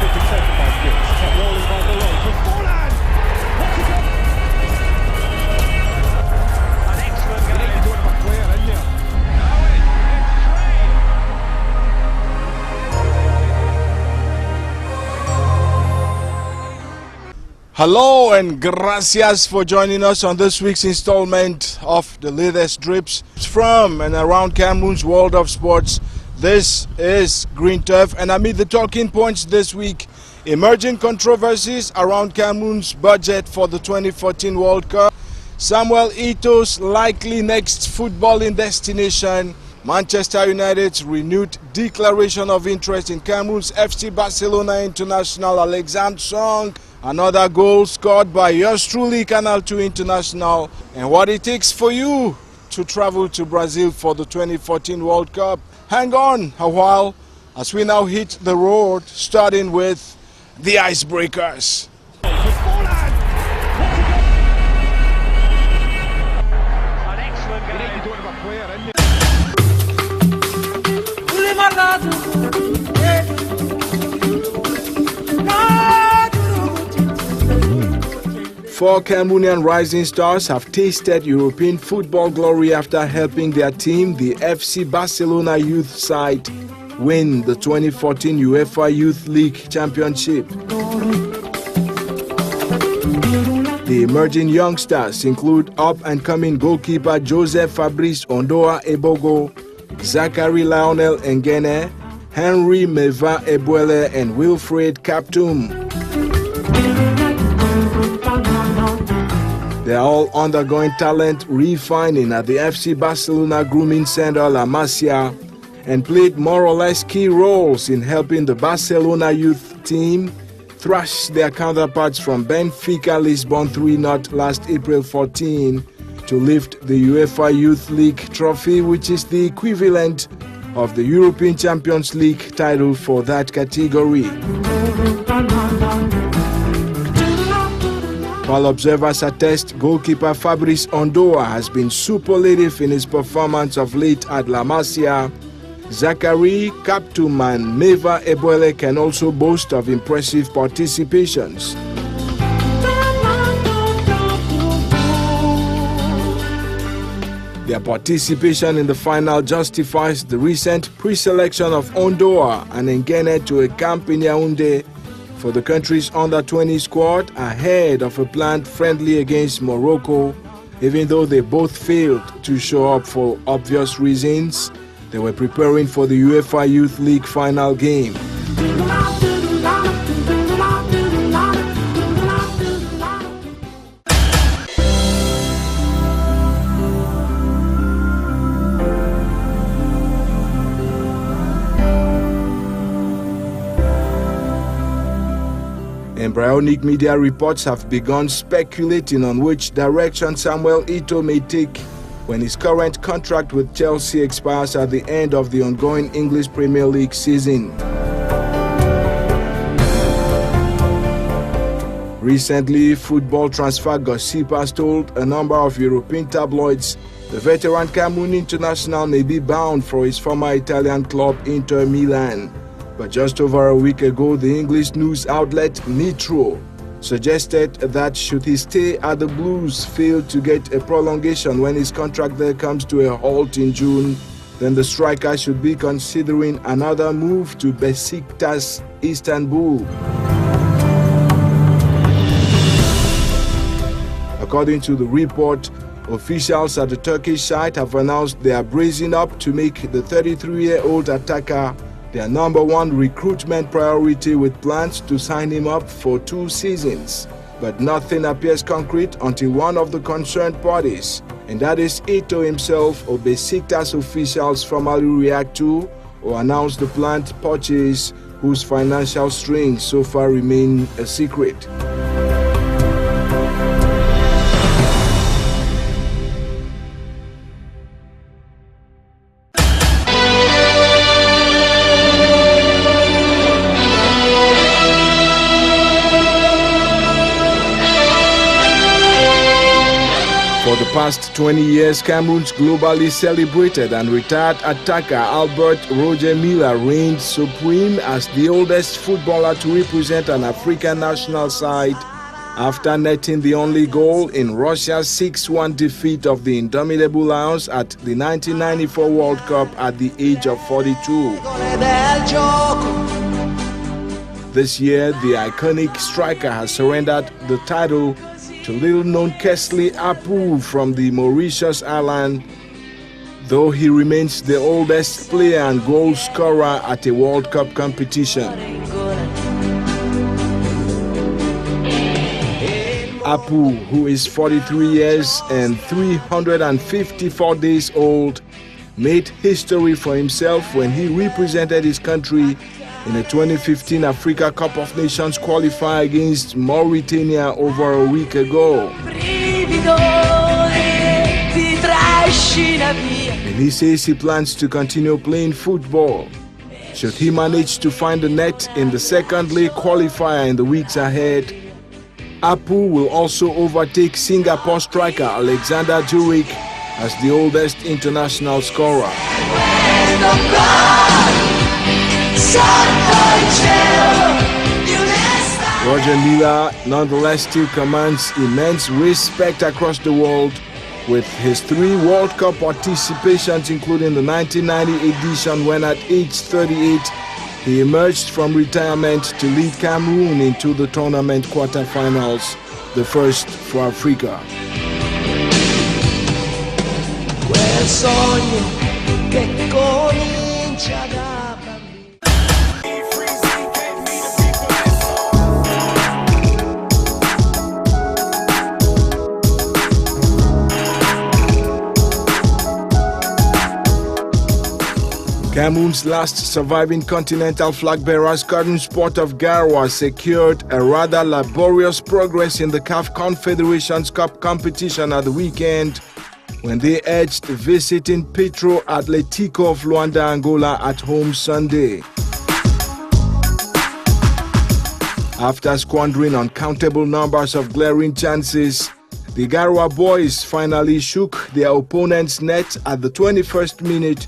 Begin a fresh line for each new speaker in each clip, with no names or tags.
Good protection by Gibbs. Kept rolling by the road. For Forlan! What's he got? An excellent game. You're doing my player in there.
Hello and gracias for joining us on this week's installment of the latest drips from and around Cameroon's world of sports. This is Green Turf, and amid the talking points this week, emerging controversies around Cameroon's budget for the 2014 World Cup, Samuel Eto'o's likely next footballing destination, Manchester United's renewed declaration of interest in Cameroon's FC Barcelona international Alexandre Song, another goal scored by yours truly, Canal 2 International, and what it takes for you to travel to Brazil for the 2014 World Cup. Hang on a while as we now hit the road, starting with the icebreakers. Four Cameroonian rising stars have tasted European football glory after helping their team, the FC Barcelona youth side, win the 2014 UEFA Youth League Championship. The emerging youngsters include up-and-coming goalkeeper Joseph Fabrice Ondoa Ebogo, Zachary Lionel Ngene, Henry Meva Ebuele, and Wilfred Kaptoum. They are all undergoing talent refining at the FC Barcelona grooming center La Masia and played more or less key roles in helping the Barcelona youth team thrash their counterparts from Benfica Lisbon 3-0 last April 14 to lift the UEFA Youth League trophy, which is the equivalent of the European Champions League title for that category. While observers attest, goalkeeper Fabrice Ondoa has been superlative in his performance of late at La Masia, Zachary, Kaptoum and Meva Ebuele can also boast of impressive participations. Their participation in the final justifies the recent pre-selection of Ondoa and Ngene to a camp in Yaoundé for the country's under-20 squad ahead of a planned friendly against Morocco. Even though they both failed to show up for obvious reasons, they were preparing for the UEFA Youth League final game. Embryonic media reports have begun speculating on which direction Samuel Eto'o may take when his current contract with Chelsea expires at the end of the ongoing English Premier League season. Recently, football transfer gossipers told a number of European tabloids the veteran Cameroon international may be bound for his former Italian club Inter Milan. But just over a week ago, the English news outlet Metro suggested that should his stay at the Blues fail to get a prolongation when his contract there comes to a halt in June, then the striker should be considering another move to Besiktas Istanbul. According to the report, officials at the Turkish side have announced they are bracing up to make the 33-year-old attacker their number one recruitment priority, with plans to sign him up for 2 seasons. But nothing appears concrete until one of the concerned parties, and that is Eto'o himself or Besiktas officials, formally react to or announce the planned purchase, whose financial strings so far remain a secret. For the past 20 years, Cameroon's globally celebrated and retired attacker Albert Roger Miller reigned supreme as the oldest footballer to represent an African national side after netting the only goal in Russia's 6-1 defeat of the indomitable Lions at the 1994 World Cup at the age of 42. This year, the iconic striker has surrendered the title to little-known Kesley Apu from the Mauritius island, though he remains the oldest player and goal scorer at a World Cup competition. Apu, who is 43 years and 354 days old, made history for himself when he represented his country in a 2015 Africa Cup of Nations qualifier against Mauritania over a week ago. And he says he plans to continue playing football should he manage to find the net in the second leg qualifier in the weeks ahead. Apu will also overtake Singapore striker Alexander NTARYIKE as the oldest international scorer. Roger Miller nonetheless still commands immense respect across the world with his 3 World Cup participations, including the 1990 edition when at age 38 he emerged from retirement to lead Cameroon into the tournament quarterfinals, the first for Africa. Cameroon's last surviving continental flag bearers, Cotton Sport of Garoua, secured a rather laborious progress in the CAF Confederations Cup competition at the weekend when they edged visiting Petro Atletico of Luanda, Angola at home Sunday. After squandering uncountable numbers of glaring chances, the Garoua boys finally shook their opponent's net at the 21st minute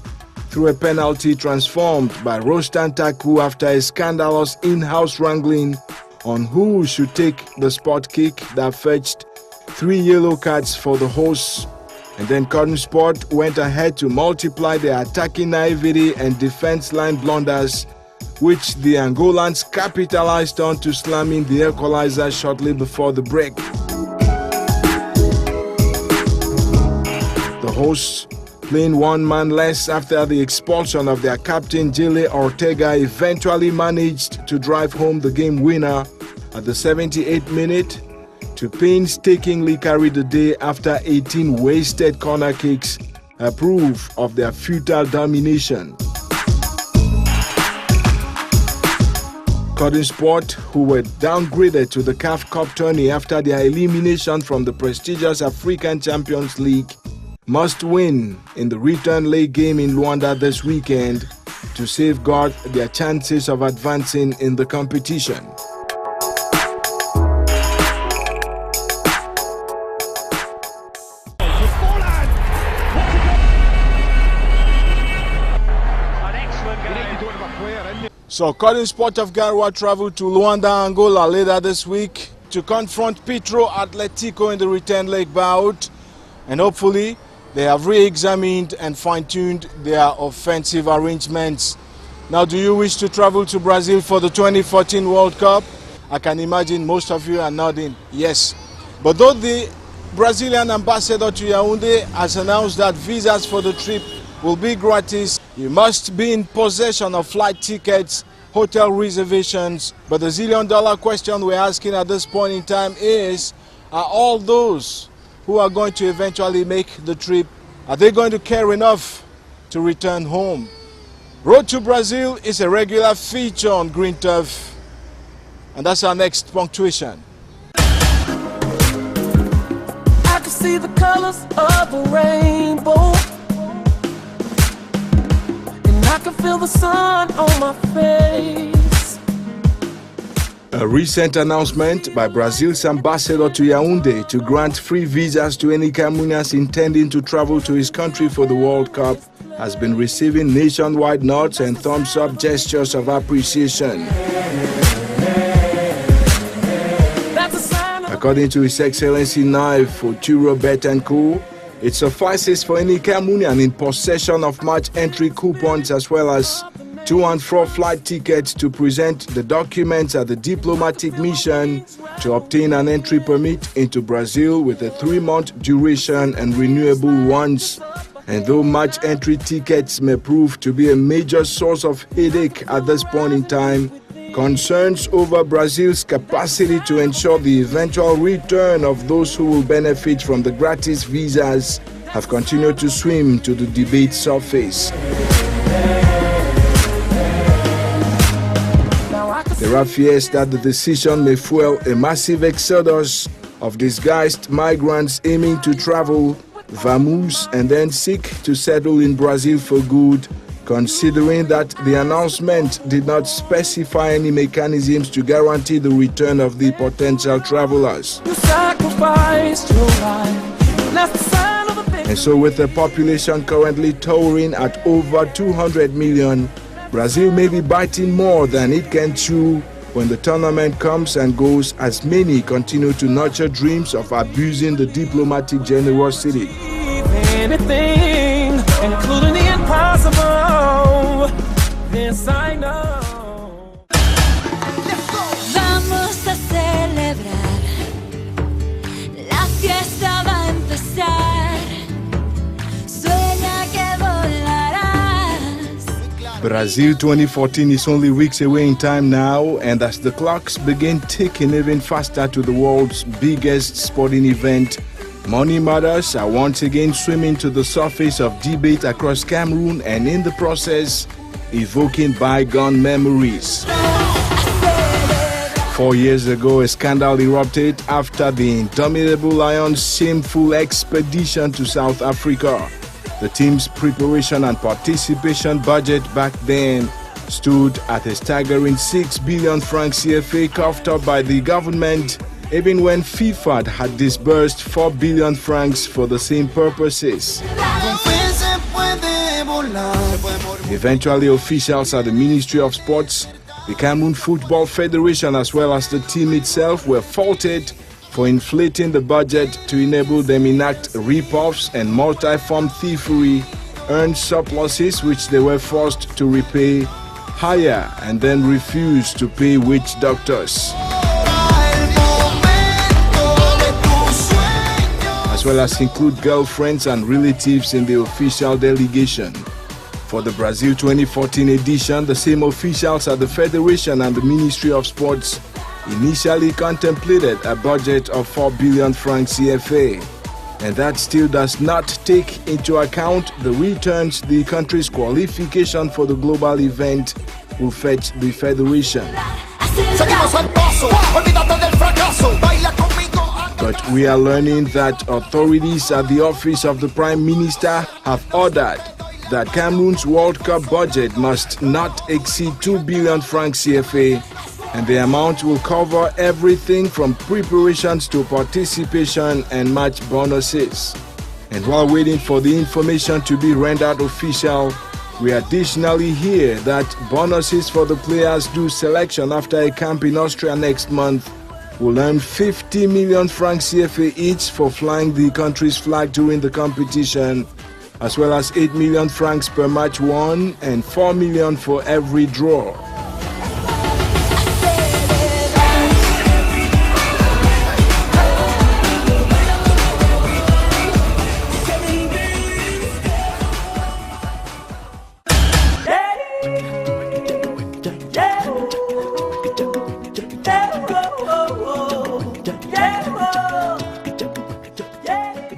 through a penalty transformed by Rostan Taku after a scandalous in-house wrangling on who should take the spot kick that fetched 3 yellow cards for the hosts. And then Cotton Sport went ahead to multiply their attacking naivety and defense line blunders, which the Angolans capitalized on to slam in the equalizer shortly before the break. The hosts, playing one man less after the expulsion of their captain Jele Ortega, eventually managed to drive home the game winner at the 78th minute to painstakingly carry the day after 18 wasted corner kicks, a proof of their futile domination. Cotton Sport, who were downgraded to the CAF Cup tourney after their elimination from the prestigious African Champions League, must win in the return leg game in Luanda this weekend to safeguard their chances of advancing in the competition. So Cotton Sport of Garoua traveled to Luanda, Angola later this week to confront Petro Atletico in the return leg bout, and hopefully they have re-examined and fine-tuned their offensive arrangements. Now, do you wish to travel to Brazil for the 2014 World Cup? I can imagine most of you are nodding yes. But though the Brazilian ambassador to Yaoundé has announced that visas for the trip will be gratis, you must be in possession of flight tickets, hotel reservations. But the zillion-dollar question we're asking at this point in time is, are all those who are going to eventually make the trip, are they going to care enough to return home? Road to Brazil is a regular feature on Green Turf, and that's our next punctuation.
I can see the colors of a rainbow, and I can feel the sun on my face.
A recent announcement by Brazil's ambassador to Yaoundé to grant free visas to any Cameroonians intending to travel to his country for the World Cup has been receiving nationwide nods and thumbs-up gestures of appreciation. According to His Excellency Naif Futuro Betancourt, it suffices for any Cameroonian in possession of match entry coupons as well as to and fro flight tickets to present the documents at the diplomatic mission to obtain an entry permit into Brazil with a 3-month duration and renewable once. And though match entry tickets may prove to be a major source of headache at this point in time, concerns over Brazil's capacity to ensure the eventual return of those who will benefit from the gratis visas have continued to swim to the debate surface. There are fears that the decision may fuel a massive exodus of disguised migrants aiming to travel, vamoose, and then seek to settle in Brazil for good, considering that the announcement did not specify any mechanisms to guarantee the return of the potential travelers. And so with the population currently towering at over 200 million, Brazil may be biting more than it can chew when the tournament comes and goes, as many continue to nurture dreams of abusing the diplomatic generosity.
Anything, including the impossible. This I know.
Vamos a celebrar. La fiesta va a empezar. Sueña que volarás.
Brazil 2014 is only weeks away in time now, and as the clocks begin ticking even faster to the world's biggest sporting event, money matters are once again swimming to the surface of debate across Cameroon, and in the process, evoking bygone memories. 4 years ago, a scandal erupted after the Indomitable Lions' shameful expedition to South Africa. The team's preparation and participation budget back then stood at a staggering 6 billion francs CFA coughed up by the government, even when FIFA had disbursed 4 billion francs for the same purposes. Eventually, officials at the Ministry of Sports, the Cameroon Football Federation, as well as the team itself were faulted for inflating the budget to enable them enact rip-offs and multi-form thievery, earn surpluses which they were forced to repay, hire and then refuse to pay witch doctors, as well as include girlfriends and relatives in the official delegation. For the Brazil 2014 edition, the same officials at the Federation and the Ministry of Sports initially contemplated a budget of 4 billion francs CFA, and that still does not take into account the returns the country's qualification for the global event will fetch the Federation. But we are learning that authorities at the office of the Prime Minister have ordered that Cameroon's World Cup budget must not exceed 2 billion francs CFA, and the amount will cover everything from preparations to participation and match bonuses. And while waiting for the information to be rendered official, we additionally hear that bonuses for the players due selection after a camp in Austria next month will earn 50 million francs CFA each for flying the country's flag during the competition, as well as 8 million francs per match won and 4 million for every draw.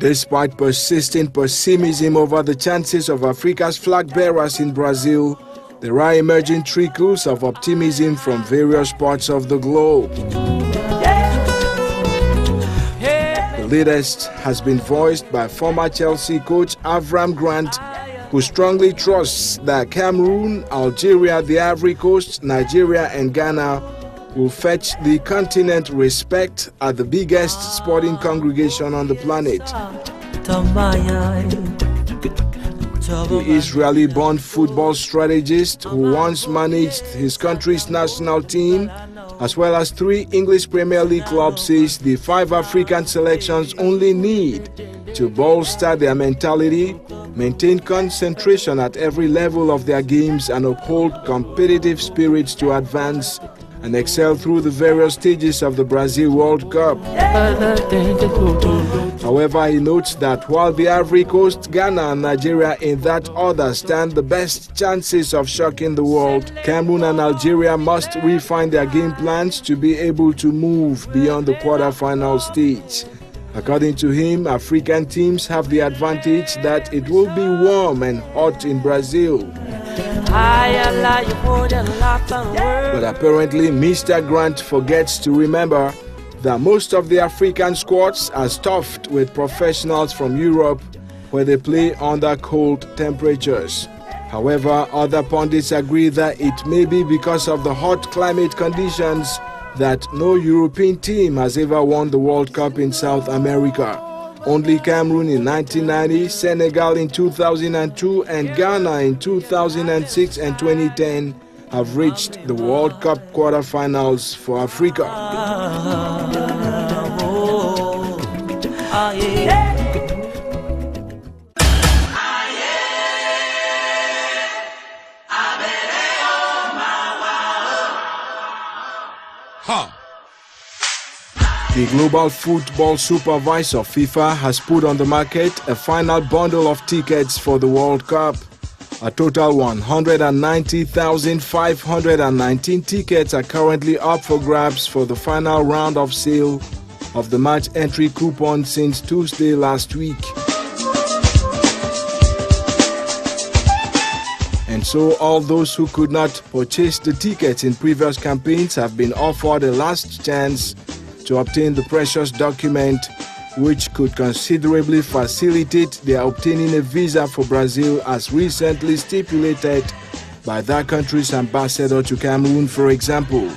Despite persistent pessimism over the chances of Africa's flag bearers in Brazil, there are emerging trickles of optimism from various parts of the globe. The latest has been voiced by former Chelsea coach Avram Grant, who strongly trusts that Cameroon, Algeria, the Ivory Coast, Nigeria and Ghana will fetch the continent respect at the biggest sporting congregation on the planet. The Israeli-born football strategist who once managed his country's national team, as well as 3 English Premier League clubs, says the 5 African selections only need to bolster their mentality, maintain concentration at every level of their games, and uphold competitive spirits to advance and excel through the various stages of the Brazil World Cup. However, he notes that while the Ivory Coast, Ghana and Nigeria in that order stand the best chances of shocking the world, Cameroon and Algeria must refine their game plans to be able to move beyond the quarter-final stage. According to him, African teams have the advantage that it will be warm and hot in Brazil. But apparently, Mr. Grant forgets to remember that most of the African squads are stuffed with professionals from Europe, where they play under cold temperatures. However, other pundits agree that it may be because of the hot climate conditions that no European team has ever won the World Cup in South America. Only Cameroon in 1990, Senegal in 2002, and Ghana in 2006 and 2010 have reached the World Cup quarterfinals for Africa. The global football supervisor FIFA has put on the market a final bundle of tickets for the World Cup. A total 190,519 tickets are currently up for grabs for the final round of sale of the match entry coupon since Tuesday last week. And so all those who could not purchase the tickets in previous campaigns have been offered a last chance to obtain the precious document, which could considerably facilitate their obtaining a visa for Brazil, as recently stipulated by that country's ambassador to Cameroon, for example.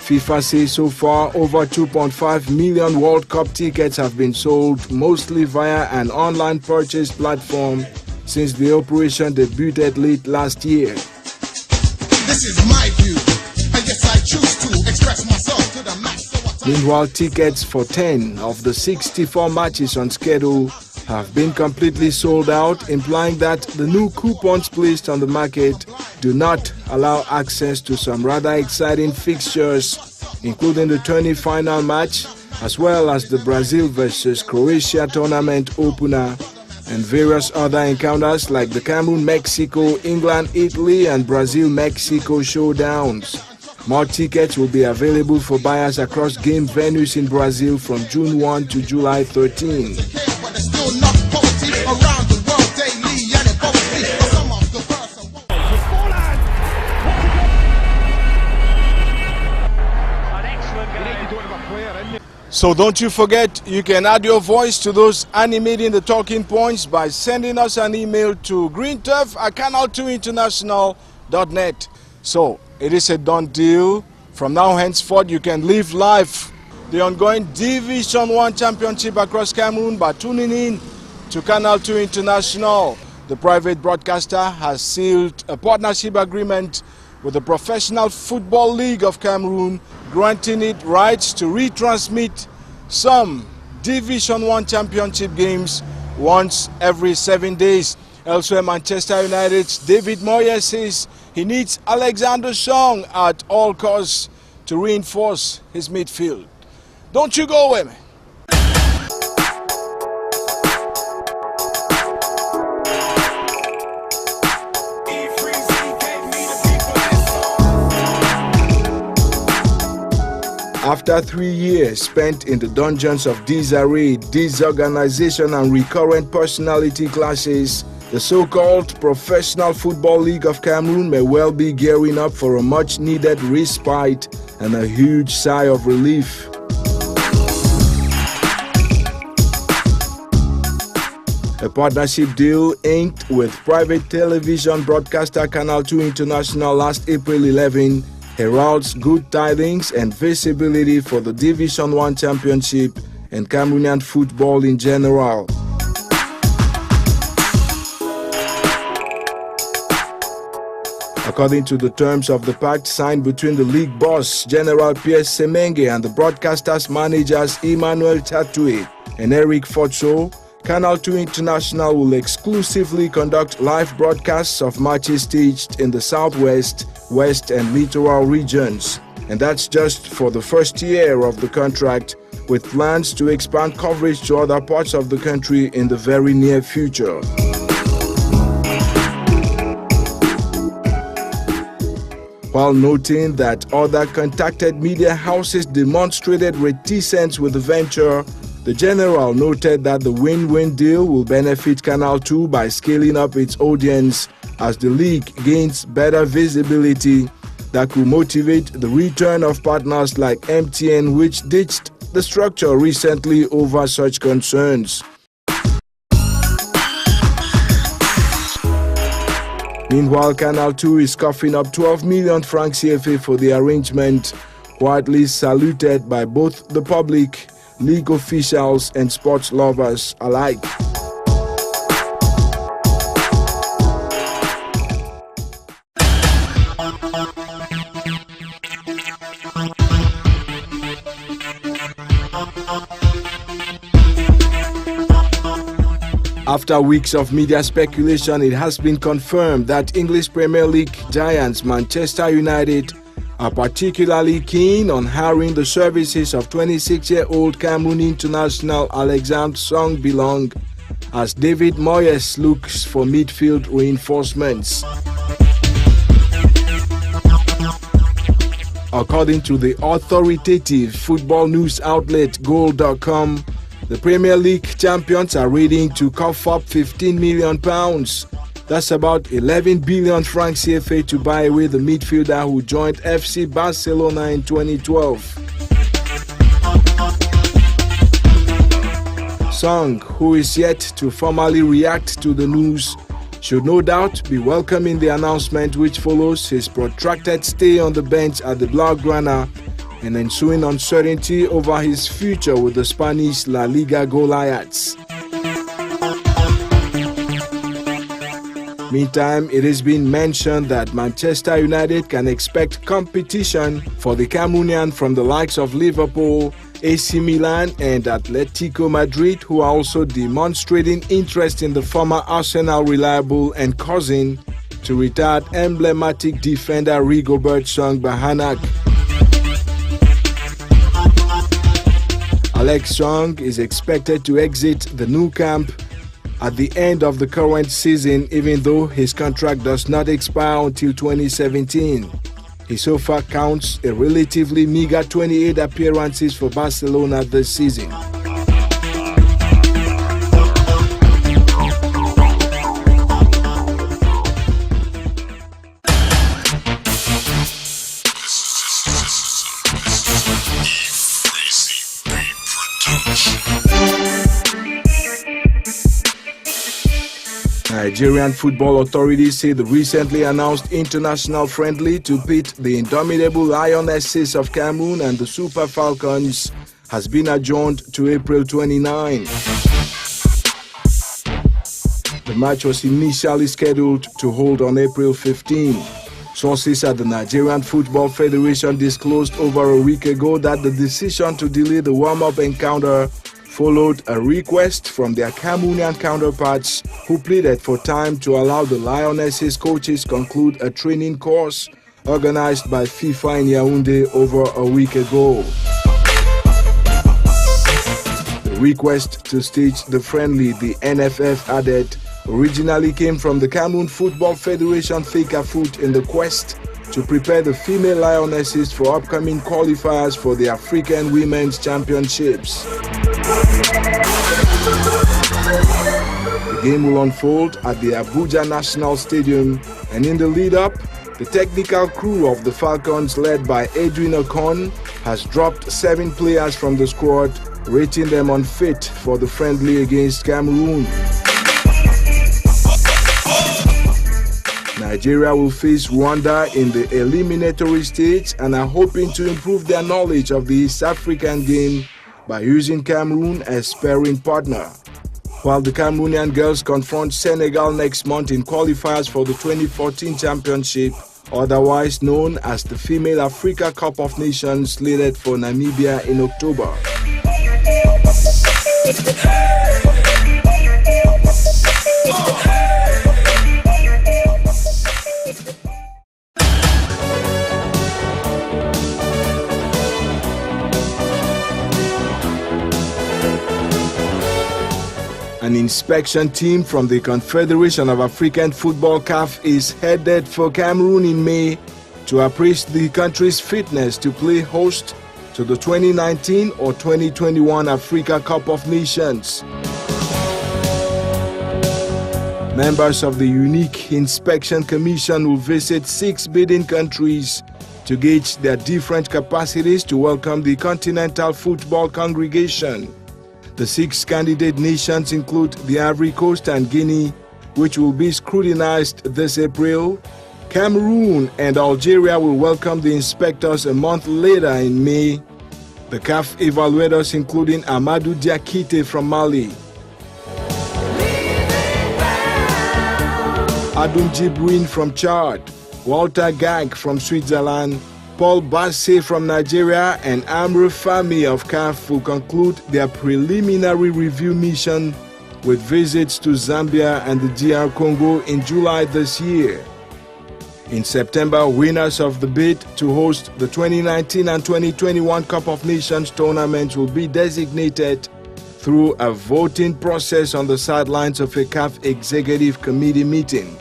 FIFA says so far over 2.5 million World Cup tickets have been sold, mostly via an online purchase platform, since the operation debuted late last year.
This is my view, and yes, I choose to express myself to the max.
Meanwhile, tickets for 10 of the 64 matches on schedule have been completely sold out, implying that the new coupons placed on the market do not allow access to some rather exciting fixtures, including the 20 final match, as well as the Brazil vs Croatia tournament opener, and various other encounters like the Cameroon-Mexico, England-Italy and Brazil-Mexico showdowns. More tickets will be available for buyers across game venues in Brazil from June 1 to July 13. So don't you forget, you can add your voice to those animating the talking points by sending us an email to greenturf@canal2international.net. So it is a done deal. From now henceforth, you can live live the ongoing Division 1 Championship across Cameroon by tuning in to Canal 2 International. The private broadcaster has sealed a partnership agreement with the Professional Football League of Cameroon, granting it rights to retransmit some Division 1 Championship games once every 7 days. Elsewhere, Manchester United's David Moyes says he needs Alexander Song at all costs to reinforce his midfield. Don't you go away, man. After 3 years spent in the dungeons of disarray, disorganization and recurrent personality clashes, the so-called Professional Football League of Cameroon may well be gearing up for a much-needed respite and a huge sigh of relief. A partnership deal inked with private television broadcaster Canal 2 International last April 11 heralds good tidings and visibility for the Division 1 Championship and Cameroonian football in general. According to the terms of the pact signed between the league boss, General Pierre Semenge, and the broadcasters managers Emmanuel Tatoué and Eric Fotso, Canal 2 International will exclusively conduct live broadcasts of matches staged in the Southwest, West and Littoral regions. And that's just for the first year of the contract, with plans to expand coverage to other parts of the country in the very near future. While noting that other contacted media houses demonstrated reticence with the venture, the General noted that the win-win deal will benefit Canal 2 by scaling up its audience as the league gains better visibility that could motivate the return of partners like MTN, which ditched the structure recently over such concerns. Meanwhile, Canal 2 is coughing up 12 million francs CFA for the arrangement, widely saluted by both the public, league officials and sports lovers alike. After weeks of media speculation, it has been confirmed that English Premier League giants Manchester United are particularly keen on hiring the services of 26-year-old Cameroon international Alexandre Song-Bilong as David Moyes looks for midfield reinforcements. According to the authoritative football news outlet Goal.com, the Premier League champions are ready to cough up £15 million. That's about 11 billion francs CFA to buy away the midfielder who joined FC Barcelona in 2012. Song, who is yet to formally react to the news, should no doubt be welcoming the announcement which follows his protracted stay on the bench at the Blaugrana and ensuing uncertainty over his future with the Spanish La Liga Goliaths. Meantime, it has been mentioned that Manchester United can expect competition for the Cameroonian from the likes of Liverpool, AC Milan and Atletico Madrid, who are also demonstrating interest in the former Arsenal reliable and cousin to retired emblematic defender Rigobert Song-Bahanak. Alex Song is expected to exit the Nou Camp at the end of the current season, even though his contract does not expire until 2017. He so far counts a relatively meager 28 appearances for Barcelona this season. Nigerian football authorities say the recently announced international friendly to pit the indomitable Lionesses of Cameroon and the Super Falcons has been adjourned to April 29. The match was initially scheduled to hold on April 15. Sources at the Nigerian Football Federation disclosed over a week ago that the decision to delay the warm-up encounter followed a request from their Cameroonian counterparts who pleaded for time to allow the Lionesses coaches conclude a training course organized by FIFA in Yaoundé over a week ago. The request to stage the friendly, the NFF added, originally came from the Cameroon Football Federation FECAFOOT in the quest to prepare the female Lionesses for upcoming qualifiers for the African Women's Championships. The game will unfold at the Abuja National Stadium, and in the lead-up, the technical crew of the Falcons led by Edwin Okon has dropped 7 players from the squad, rating them unfit for the friendly against Cameroon. Nigeria will face Rwanda in the eliminatory stage and are hoping to improve their knowledge of the East African game by using Cameroon as sparring partner. While the Cameroonian girls confront Senegal next month in qualifiers for the 2014 championship, otherwise known as the Female Africa Cup of Nations, slated for Namibia in October. An inspection team from the Confederation of African Football (CAF) is headed for Cameroon in May to appraise the country's fitness to play host to the 2019 or 2021 Africa Cup of Nations. Members of the unique inspection commission will visit 6 bidding countries to gauge their different capacities to welcome the continental football congregation. The 6 candidate nations include the Ivory Coast and Guinea, which will be scrutinized this April. Cameroon and Algeria will welcome the inspectors a month later in May. The CAF evaluators, including Amadou Diakite from Mali, Adum Jibrin from Chad, Walter Gag from Switzerland, Paul Bassey from Nigeria, and Amr Fahmy of CAF will conclude their preliminary review mission with visits to Zambia and the DR Congo in July this year. In September, winners of the bid to host the 2019 and 2021 Cup of Nations tournaments will be designated through a voting process on the sidelines of a CAF Executive Committee meeting.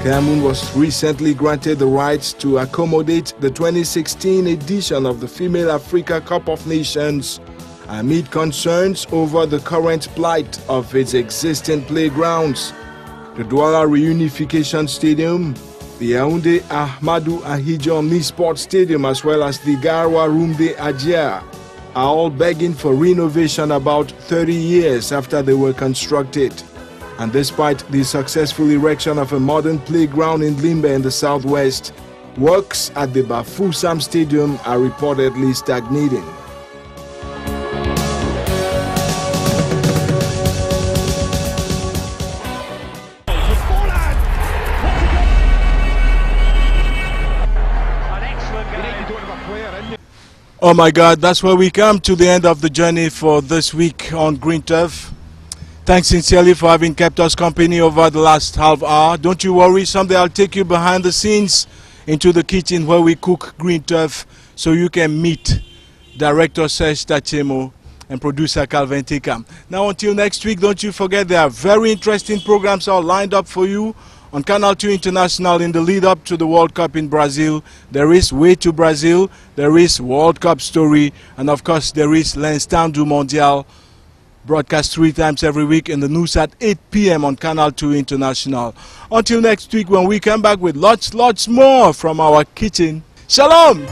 Cameroon was recently granted the rights to accommodate the 2016 edition of the Female Africa Cup of Nations amid concerns over the current plight of its existing playgrounds. The Douala Reunification Stadium, the Yaoundé Ahmadou Ahidjo Omnisport Stadium, as well as the Garwa Rumde Adjia are all begging for renovation about 30 years after they were constructed. And despite the successful erection of a modern playground in Limbe in the southwest, works at the Bafoussam Stadium are reportedly stagnating. Oh my God, that's where we come to the end of the journey for this week on Green Turf. Thanks sincerely for having kept us company over the last half hour. Don't you worry, someday I'll take you behind the scenes into the kitchen where we cook green turf so you can meet Director Serge Tachemo and producer Calvin Tikam. Now until next week, don't you forget there are very interesting programs all lined up for you on Canal 2 International in the lead up to the World Cup in Brazil. There is Way to Brazil, there is World Cup Story, and of course there is L'Instant du Mondial, broadcast 3 times every week in the news at 8 p.m. on Canal 2 International. Until next week when we come back with lots more from our kitchen. Shalom!